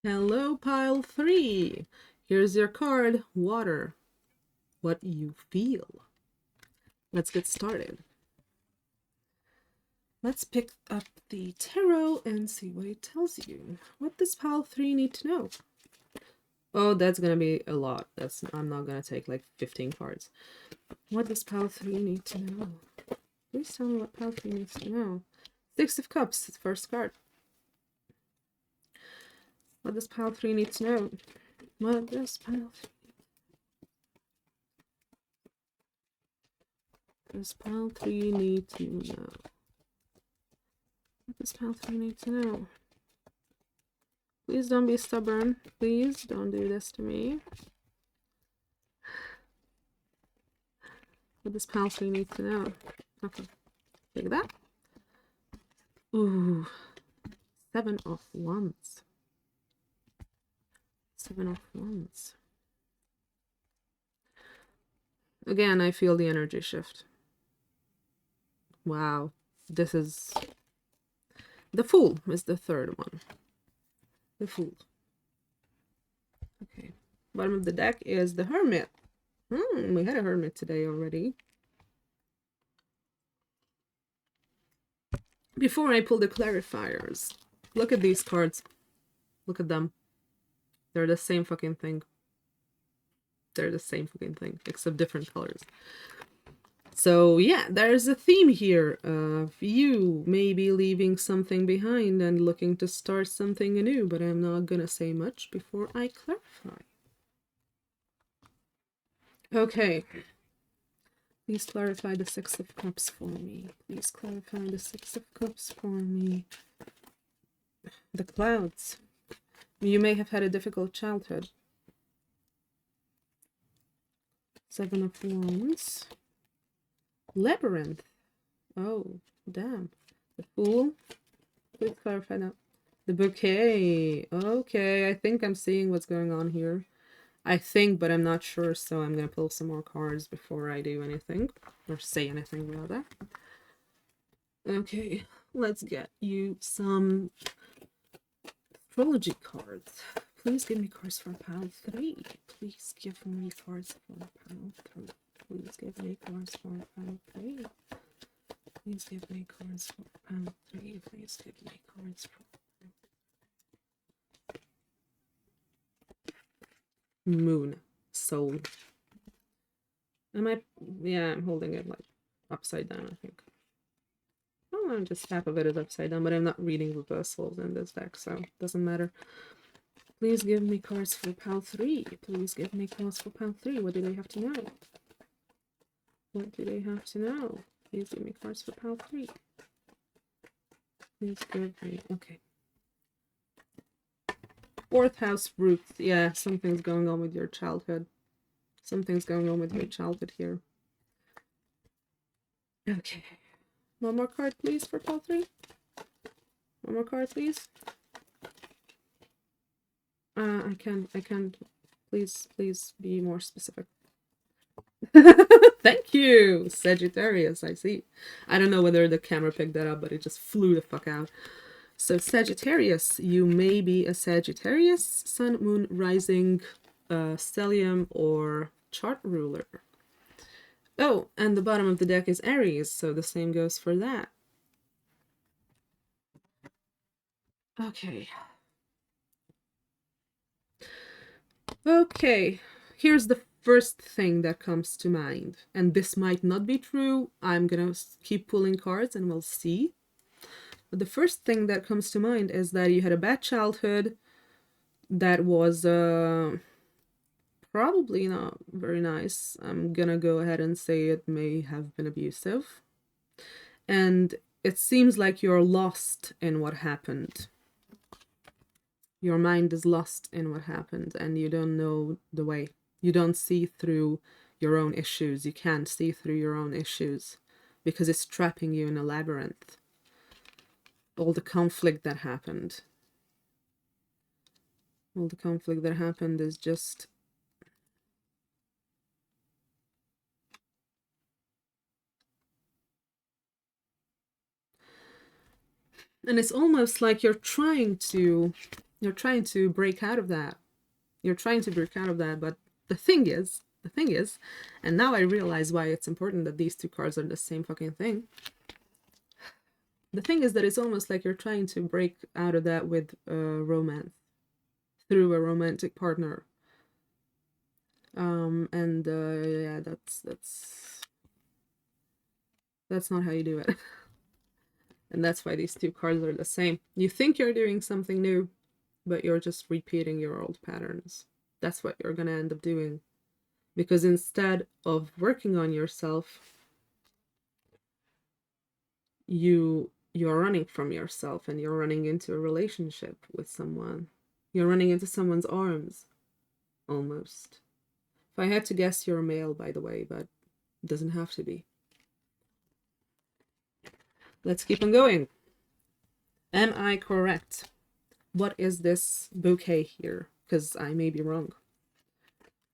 Hello, pile 3. Here's your card, water. What you feel. Let's get started. Let's pick up the tarot and see what it tells you. What does pile 3 need to know? Oh, that's gonna be a lot. I'm not gonna take like 15 cards. What does pile 3 need to know? Please tell me what pile 3 needs to know. Six of Cups, first card. What does pile 3 need to know? What does pile 3 does pile 3 need to know? What does pile 3 need to know? Please don't be stubborn. Please don't do this to me. What does pile 3 need to know? Okay, take that. Ooh, 7 of Wands. 7 of Wands. Again, I feel the energy shift. Wow, this is... The Fool is the third one. The Fool. Okay, bottom of the deck is the Hermit. We had a Hermit today already. Before I pull the clarifiers, look at these cards. Look at them. They're the same fucking thing. They're the same fucking thing, except different colors. So yeah, there's a theme here of you maybe leaving something behind and looking to start something new, but I'm not gonna say much before I clarify. Okay. Please clarify the Six of Cups for me. Please clarify the Six of Cups for me. The clouds. You may have had a difficult childhood. Seven of Wands. Labyrinth. Oh, damn. The Fool. Please clarify that. The Bouquet. Okay, I think I'm seeing what's going on here. I think, but I'm not sure, so I'm gonna pull some more cards before I do anything. Or say anything, rather. Okay, let's get you some astrology cards. Please give me cards for pile 3. Please give me cards for pile 3. Please give me cards for pile 3. Please give me cards for pile 3. Please give me cards for Moon. Soul. Yeah, I'm holding it like upside down, I think. Oh, just half of it is upside down, but I'm not reading reversals in this deck, so it doesn't matter. Please give me cards for pile 3. Please give me cards for pile 3. What do they have to know? What do they have to know? Please give me cards for pile 3. Please give me... Okay. Fourth house roots. Yeah, something's going on with your childhood. Something's going on with your childhood here. Okay. One more card, please, for pile 3. One more card, please. I can't. Please be more specific. Thank you, Sagittarius. I see. I don't know whether the camera picked that up, but it just flew the fuck out. So Sagittarius, you may be a Sagittarius, Sun, Moon, Rising, Stellium, or Chart Ruler. Oh, and the bottom of the deck is Aries, so the same goes for that. Okay. Okay, here's the first thing that comes to mind. And this might not be true. I'm gonna keep pulling cards and we'll see. But the first thing that comes to mind is that you had a bad childhood that was probably not very nice. I'm gonna go ahead and say it may have been abusive. And it seems like you're lost in what happened. Your mind is lost in what happened and you don't know the way. You don't see through your own issues. You can't see through your own issues because it's trapping you in a labyrinth. All the conflict that happened. All the conflict that happened is just... And it's almost like you're trying to You're trying to break out of that. You're trying to break out of that, but the thing is, and now I realize why it's important that these two cards are the same fucking thing. The thing is that it's almost like you're trying to break out of that with romance, through a romantic partner. And yeah, that's not how you do it. And that's why these two cards are the same. You think you're doing something new, but you're just repeating your old patterns. That's what you're gonna end up doing. Because instead of working on yourself, you're running from yourself, and you're running into a relationship with someone. You're running into someone's arms, almost. If I had to guess, you're a male, by the way, but it doesn't have to be. Let's keep on going. Am I correct? What is this bouquet here? Because I may be wrong.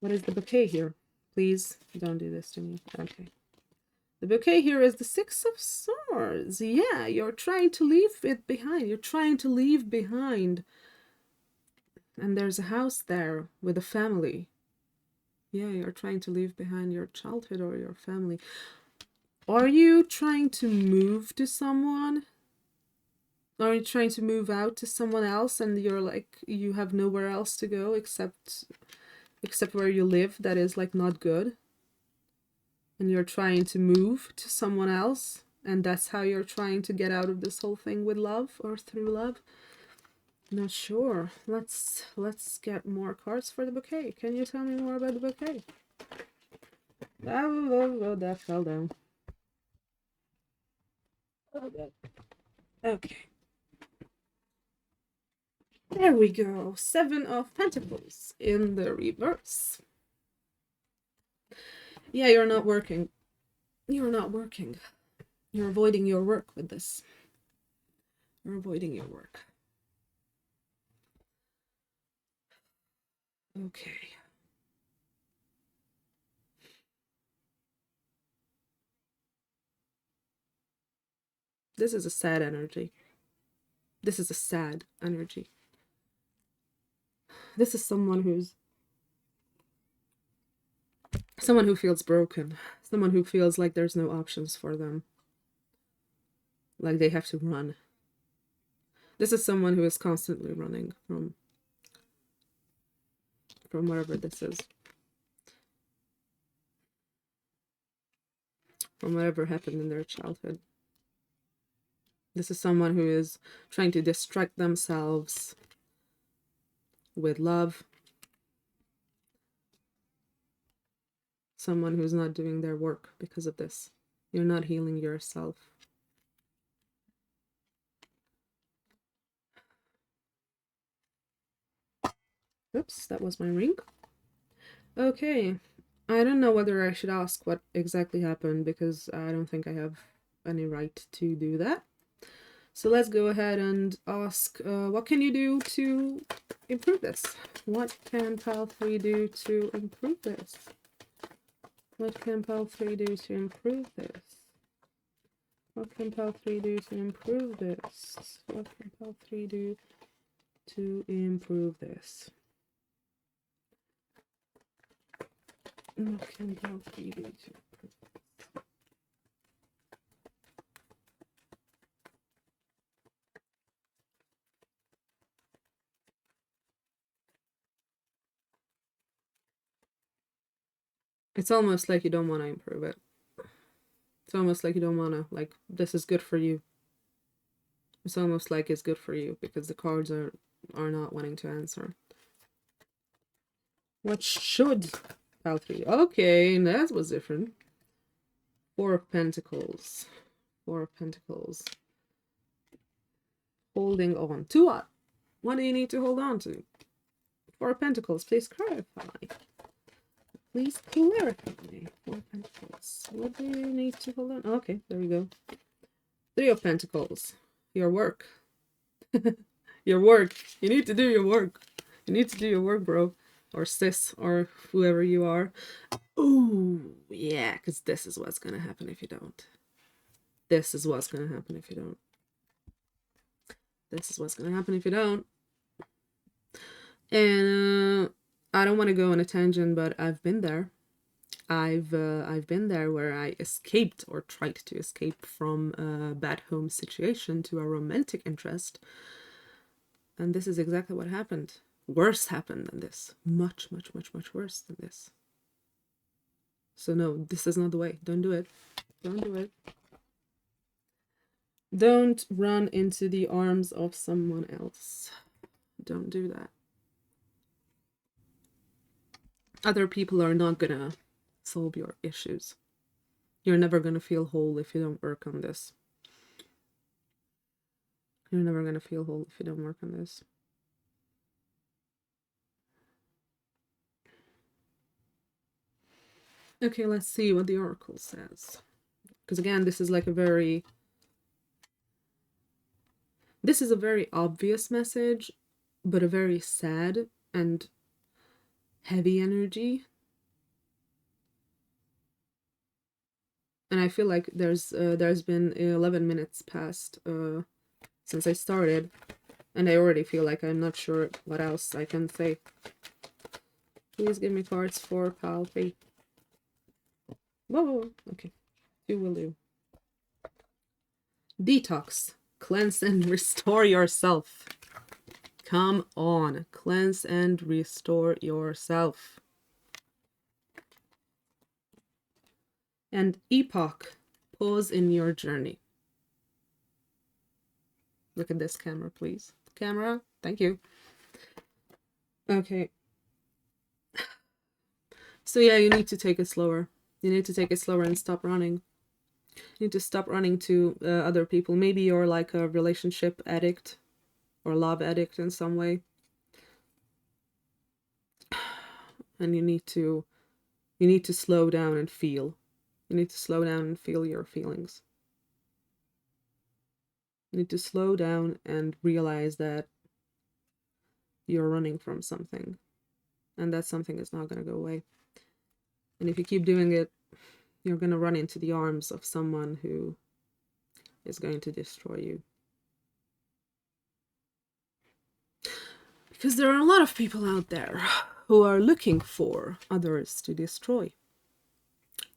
What is the bouquet here? Please don't do this to me. Okay. The bouquet here is the Six of Swords. Yeah, you're trying to leave it behind. You're trying to leave behind. And there's a house there with a family. Yeah, you're trying to leave behind your childhood or your family. Are you trying to move to someone? Are you trying to move out to someone else and you're like, you have nowhere else to go except where you live that is like not good? And you're trying to move to someone else, and that's how you're trying to get out of this whole thing with love or through love? Not sure. Let's get more cards for the bouquet. Can you tell me more about the bouquet? Oh, that fell down. Okay. There we go. Seven of Pentacles in the reverse. Yeah, you're not working. You're not working. You're avoiding your work with this. You're avoiding your work. Okay. This is a sad energy. This is a sad energy. This is someone who feels broken. Someone who feels like there's no options for them. Like they have to run. This is someone who is constantly running from whatever this is. From whatever happened in their childhood. This is someone who is trying to distract themselves with love. Someone who's not doing their work because of this. You're not healing yourself. Oops, that was my ring. Okay. I don't know whether I should ask what exactly happened because I don't think I have any right to do that. So let's go ahead and ask, what can you do to improve this? What can Pile 3 do to improve this? What can Pile 3 do to improve this? What can Pile 3 do to improve this? What can Pile 3 do to improve this? What can Pile 3 do to improve this? It's almost like you don't want to improve it. It's almost like you don't want to, like, this is good for you. It's almost like it's good for you because the cards are not wanting to answer. What should Pile 3? Okay, that was different. Four of Pentacles. Four of Pentacles. Holding on. To what? What do you need to hold on to? Four of Pentacles, please clarify. Please clarify. Four of Pentacles. What do you need to hold on? Okay, there we go. Three of Pentacles. Your work. Your work. You need to do your work. You need to do your work, bro. Or sis, or whoever you are. Ooh, yeah, because this is what's going to happen if you don't. This is what's going to happen if you don't. This is what's going to happen if you don't. And I don't want to go on a tangent, but I've been there. I've been there where I escaped or tried to escape from a bad home situation to a romantic interest, and this is exactly what happened. Worse happened than this. Much, much, much, much worse than this. So no, this is not the way. Don't do it. Don't do it. Don't run into the arms of someone else. Don't do that. Other people are not gonna solve your issues. You're never gonna feel whole if you don't work on this. You're never gonna feel whole if you don't work on this. Okay, let's see what the oracle says. Because again, this is like a very... This is a very obvious message, but a very sad and heavy energy. And I feel like there's been 11 minutes past since I started, and I already feel like I'm not sure what else I can say. Please give me cards for pile 3. Whoa, okay. 2 will do. Detox. Cleanse and restore yourself. Come on. Cleanse and restore yourself. And epoch. Pause in your journey. Look at this camera, please. Camera, thank you. Okay. So yeah, you need to take it slower. You need to take it slower and stop running. You need to stop running to other people. Maybe you're like a relationship addict or love addict in some way. And you need to slow down and feel. You need to slow down and feel your feelings. You need to slow down and realize that you're running from something. And that something is not going to go away. And if you keep doing it, you're going to run into the arms of someone who is going to destroy you. Because there are a lot of people out there who are looking for others to destroy.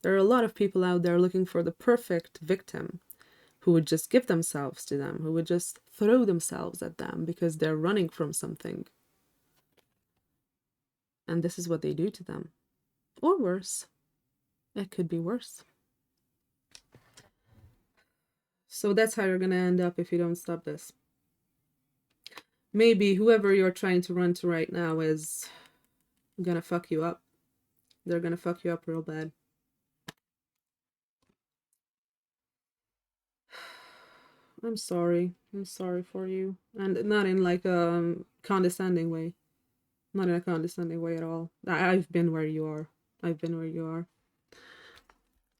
There are a lot of people out there looking for the perfect victim who would just give themselves to them, who would just throw themselves at them because they're running from something. And this is what they do to them. Or worse. It could be worse. So that's how you're going to end up if you don't stop this. Maybe whoever you're trying to run to right now is going to fuck you up. They're going to fuck you up real bad. I'm sorry. I'm sorry for you. And not in like a condescending way. Not in a condescending way at all. I've been where you are. I've been where you are.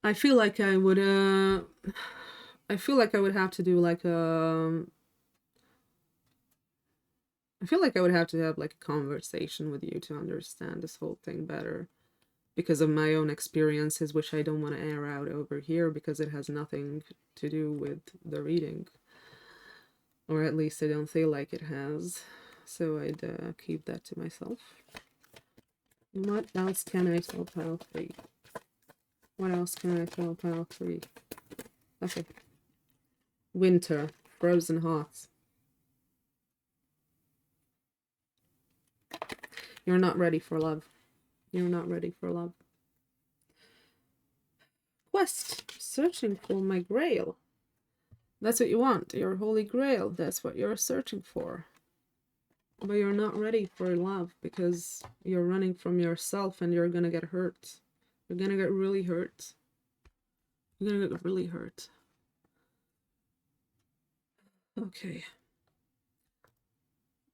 I feel like I would have to do like a... I feel like I would have to have like a conversation with you to understand this whole thing better. Because of my own experiences, which I don't want to air out over here because it has nothing to do with the reading. Or at least I don't feel like it has. So I'd keep that to myself. What else can I tell pile 3? What else can I tell pile 3? Okay. Winter. Frozen hearts. You're not ready for love. You're not ready for love. Quest. Searching for my grail. That's what you want. Your holy grail. That's what you're searching for. But you're not ready for love because you're running from yourself and you're gonna get hurt. You're gonna get really hurt. You're gonna get really hurt. Okay.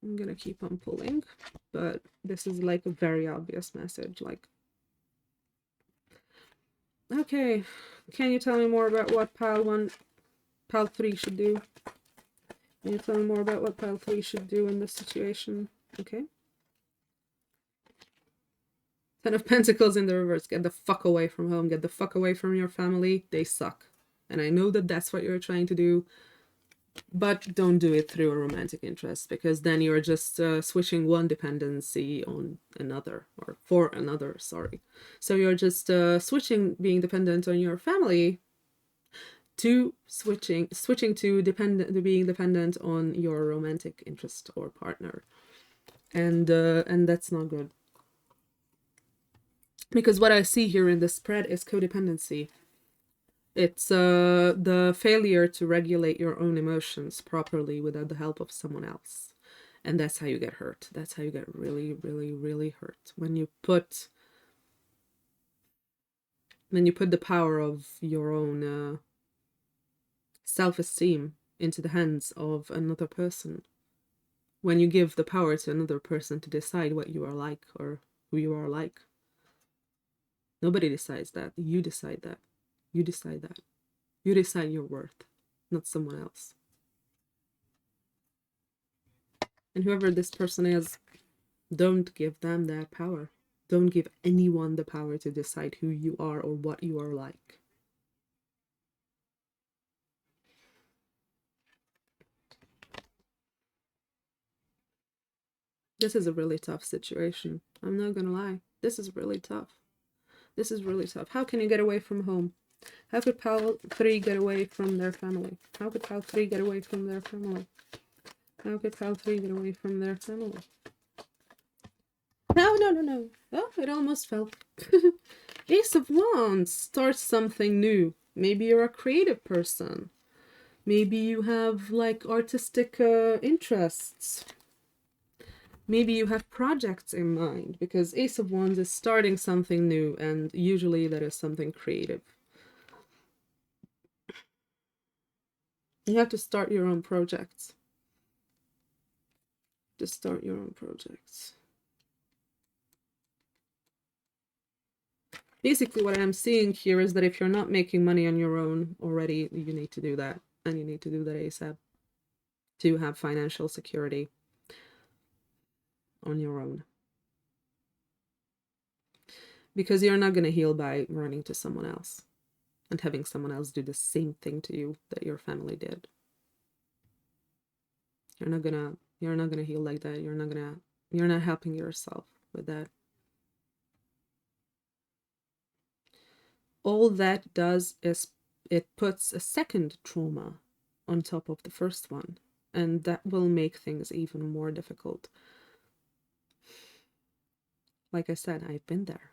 I'm gonna keep on pulling, but this is like a very obvious message. Like, okay, can you tell me more about what pile 3 should do? Can you tell me more about what pile 3 should do in this situation? Okay. 10 of Pentacles in the reverse. Get the fuck away from home. Get the fuck away from your family. They suck. And I know that that's what you're trying to do. But don't do it through a romantic interest, because then you're just switching one dependency on another, or for another, sorry. So you're just switching being dependent on your family to switching to being dependent on your romantic interest or partner. And that's not good. Because what I see here in the spread is codependency. It's the failure to regulate your own emotions properly without the help of someone else. And that's how you get hurt. That's how you get really, really, really hurt. When you put the power of your own self-esteem into the hands of another person. When you give the power to another person to decide what you are like or who you are like. Nobody decides that. You decide that. You decide that. You decide your worth, not someone else. And whoever this person is, don't give them that power. Don't give anyone the power to decide who you are or what you are like. This is a really tough situation. I'm not gonna lie. This is really tough. This is really tough. How can you get away from home? How could Pal 3 get away from their family? How could Pal 3 get away from their family? How could Pal 3 get away from their family? No, no, no, no. Oh, it almost fell. Ace of Wands starts something new. Maybe you're a creative person. Maybe you have like artistic interests. Maybe you have projects in mind, because Ace of Wands is starting something new, and usually that is something creative. You have to start your own projects. To start your own projects. Basically, what I'm seeing here is that if you're not making money on your own already, you need to do that. And you need to do that ASAP to have financial security on your own. Because you're not going to heal by running to someone else and having someone else do the same thing to you that your family did. You're not gonna heal like that. You're not helping yourself with that. All that does is it puts a second trauma on top of the first one, and that will make things even more difficult. Like I said, I've been there.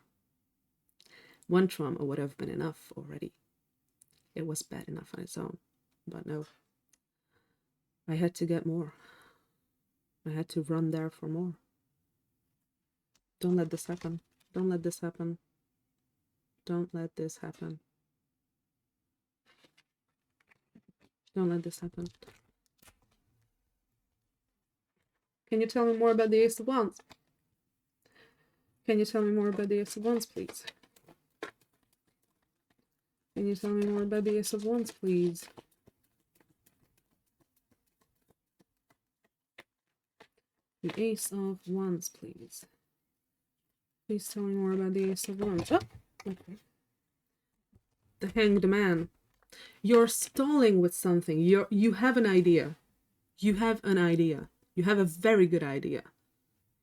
One trauma would have been enough already. It was bad enough on its own, but no. I had to get more. I had to run there for more. Don't let this happen. Don't let this happen. Don't let this happen. Don't let this happen. Can you tell me more about the Ace of Wands? Can you tell me more about the Ace of Wands, please? Can you tell me more about the Ace of Wands, please? The Ace of Wands, please. Please tell me more about the Ace of Wands. Oh, okay. The Hanged Man. You're stalling with something. You have an idea. You have an idea. You have a very good idea.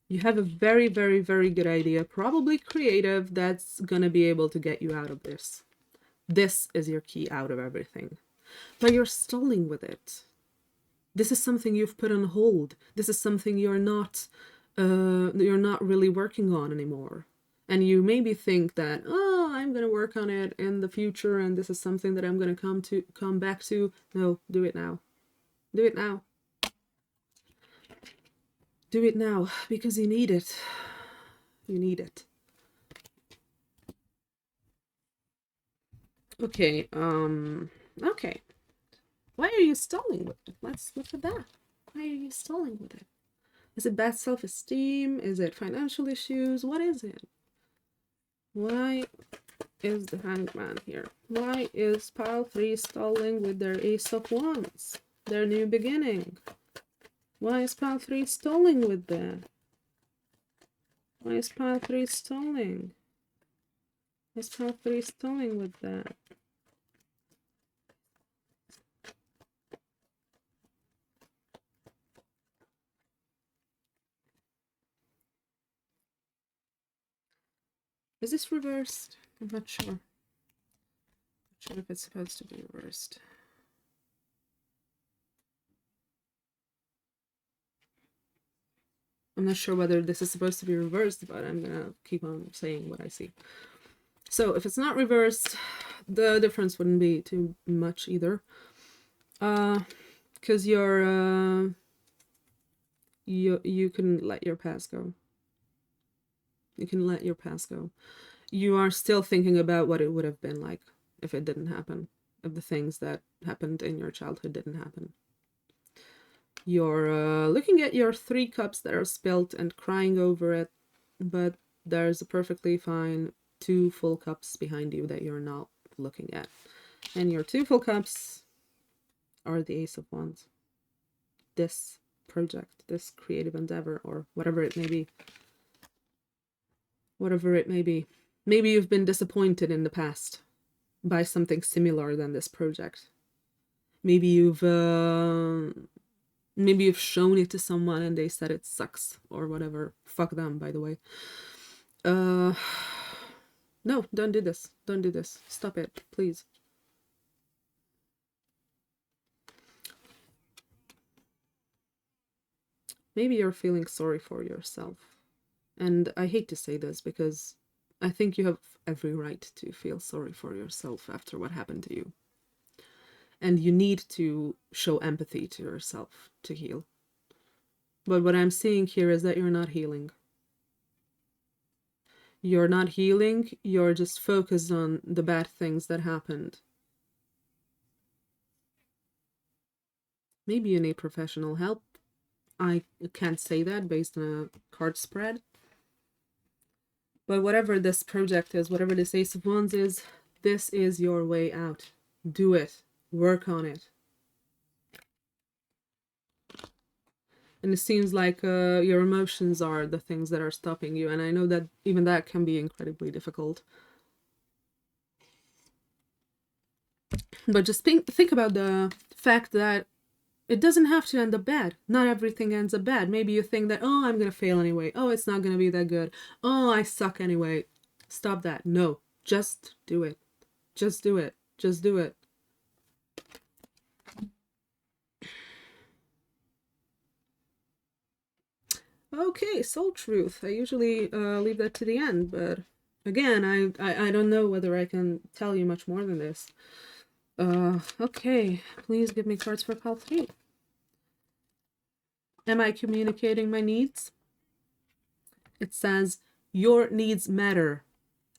You have a very, very, very good idea, probably creative, that's gonna be able to get you out of this. This is your key out of everything. But you're stalling with it. This is something you've put on hold. This is something you're not really working on anymore. And you maybe think that, oh, I'm gonna work on it in the future, and this is something that I'm gonna come back to. No, do it now. Do it now. Do it now, because you need it. You need it. Okay, okay. Why are you stalling with it? Let's look at that. Why are you stalling with it? Is it bad self-esteem? Is it financial issues? What is it? Why is the Hanged Man here? Why is Pile 3 stalling with their Ace of Wands? Their new beginning. Why is Pile 3 stalling with that? Why is Pile 3 stalling? Why is Pile 3 stalling with that? Is this reversed? I'm not sure. Not sure if it's supposed to be reversed. I'm not sure whether this is supposed to be reversed, but I'm gonna keep on saying what I see. So if it's not reversed, the difference wouldn't be too much either. Because you're you can let your past go. You can let your past go. You are still thinking about what it would have been like if it didn't happen, if the things that happened in your childhood didn't happen. You're looking at your 3 cups that are spilt and crying over it, but there's a perfectly fine 2 full cups behind you that you're not looking at. And your 2 full cups are the Ace of Wands. This project, this creative endeavor, or whatever it may be. Whatever it may be. Maybe you've been disappointed in the past by something similar than this project. Maybe you've shown it to someone and they said it sucks or whatever. Fuck them, by the way. No, don't do this. Don't do this. Stop it, please. Maybe you're feeling sorry for yourself. And I hate to say this because I think you have every right to feel sorry for yourself after what happened to you. And you need to show empathy to yourself to heal. But what I'm seeing here is that you're not healing. You're not healing, you're just focused on the bad things that happened. Maybe you need professional help. I can't say that based on a card spread. But whatever this project is, whatever this Ace of Wands is, this is your way out. Do it. Work on it. And it seems like your emotions are the things that are stopping you. And I know that even that can be incredibly difficult. But just think about the fact that it doesn't have to end up bad. Not everything ends up bad. Maybe you think that, oh, I'm going to fail anyway. Oh, it's not going to be that good. Oh, I suck anyway. Stop that. No, just do it. Just do it. Just do it. Okay, Soul Truth. I usually leave that to the end, but again, I don't know whether I can tell you much more than this. Okay, please give me cards for pile 3. Am I communicating my needs? It says, your needs matter.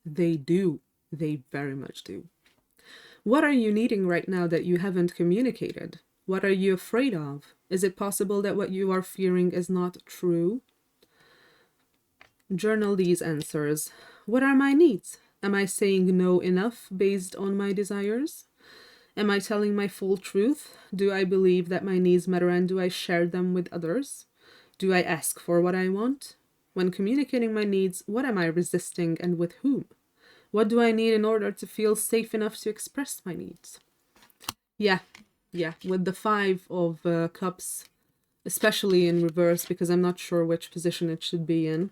They do. They very much do. What are you needing right now that you haven't communicated? What are you afraid of? Is it possible that what you are fearing is not true? Journal these answers. What are my needs? Am I saying no enough based on my desires? Am I telling my full truth? Do I believe that my needs matter and do I share them with others? Do I ask for what I want? When communicating my needs, what am I resisting and with whom? What do I need in order to feel safe enough to express my needs? Yeah, with the 5 of Cups, especially in reverse, because I'm not sure which position it should be in.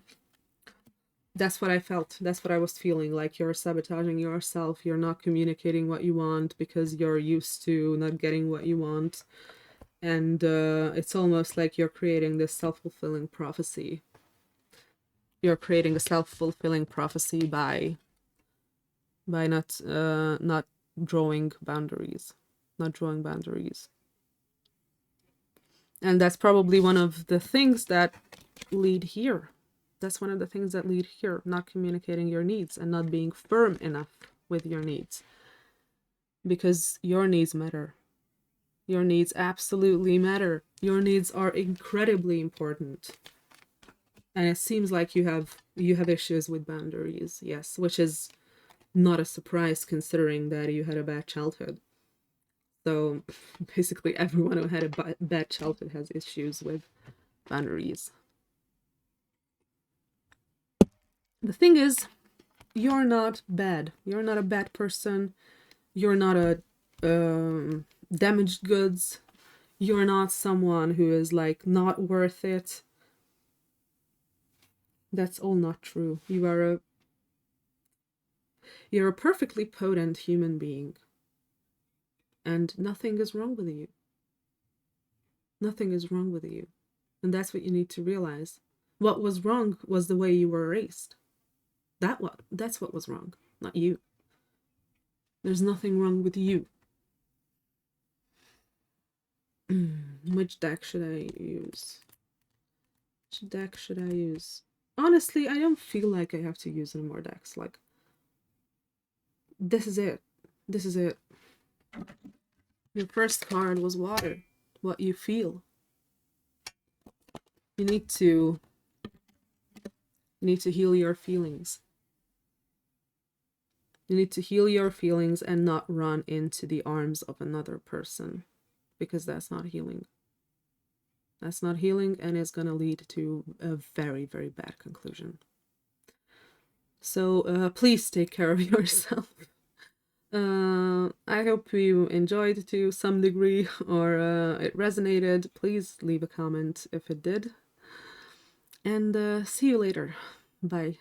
That's what I felt. That's what I was feeling, like you're sabotaging yourself. You're not communicating what you want because you're used to not getting what you want. And it's almost like you're creating this self-fulfilling prophecy. You're creating a self-fulfilling prophecy by not drawing boundaries. Not drawing boundaries. And that's probably one of the things that lead here. That's one of the things that lead here, not communicating your needs and not being firm enough with your needs. Because your needs matter. Your needs absolutely matter. Your needs are incredibly important. And it seems like you have issues with boundaries, yes, which is not a surprise considering that you had a bad childhood. So basically everyone who had a bad childhood has issues with boundaries. The thing is, you're not bad. You're not a bad person. You're not a damaged goods. You're not someone who is like not worth it. That's all not true. You are You're a perfectly potent human being. And nothing is wrong with you. Nothing is wrong with you. And that's what you need to realize. What was wrong was the way you were raised. That's what was wrong, not you. There's nothing wrong with you. Which deck should I use? Which deck should I use? Honestly, I don't feel like I have to use any more decks. Like, this is it. This is it. Your first card was water. What you feel. You need to heal your feelings. You need to heal your feelings and not run into the arms of another person, because that's not healing. That's not healing, and it's gonna lead to a very, very bad conclusion. So please take care of yourself. I hope you enjoyed to some degree, or it resonated. Please leave a comment if it did. And see you later. Bye.